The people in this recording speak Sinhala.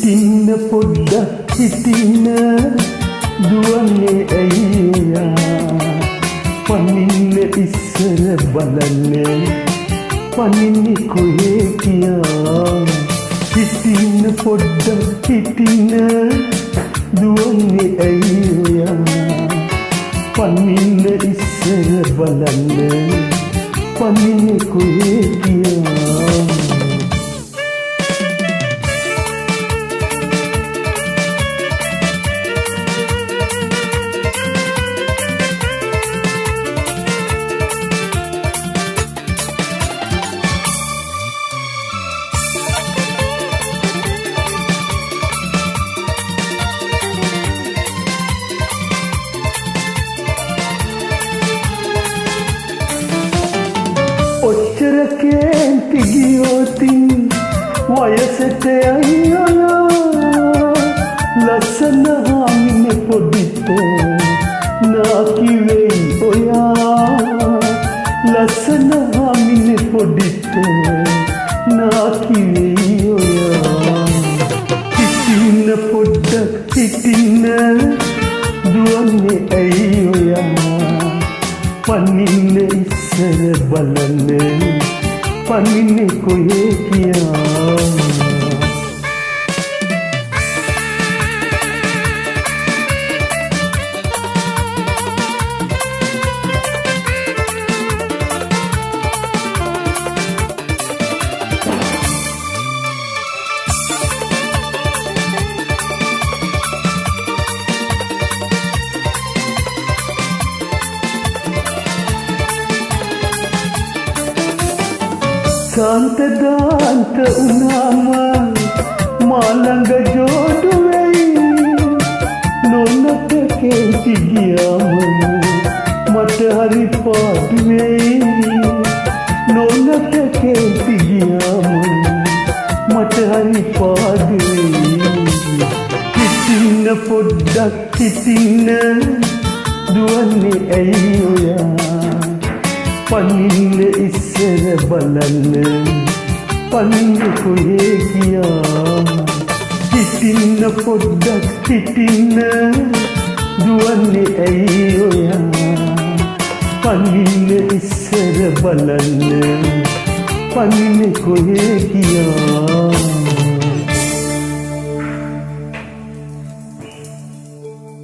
හිටින්න පොඩ්ඩක් හිටින්න දුවන්නේ ඇයි ඔයා පනින්න ඉස්සර බලන්නේ පනින්නේ කොහේ කියා හිටින්න පොඩ්ඩක් හිටින්න දුවන්නේ ඇයි ඔයා පනින්න ඉස්සර බලන්නේ පනින්නේ කොහේ කියා ඔච්චර කේන්ති ගියොතින් වයසට යයි ඔයා ලස්සන හාමිනේ පොඩිට නාකි වෙයි ඔයා ලස්සන හාමිනේ පොඩිට නාකි වෙයි ඔයා හිටින්න පොඩ්ඩක් හිටින්න දුවන්නේ ඇයි ඔයා පනින්න ඉස්සර බලන්නේ පනින්නේ කොහේ කියා शांत दांत उनामा मालंग जोड़ वही नोनत के दिया मत हरी पाट वही नोनत के दिया मत हरी पाट वही कितिन पोड्डक कितिन दुवन्ने अयोया पनिन्न इස්සර බලන්න පනින්නේ කොහේ කියා හිටින්න පොඩ්ඩක් හිටින්න දුවන්නේ ඇයි ඔයා පනින්නේ ඉස්සර බලන්න පනින්නේ කොහේ කියා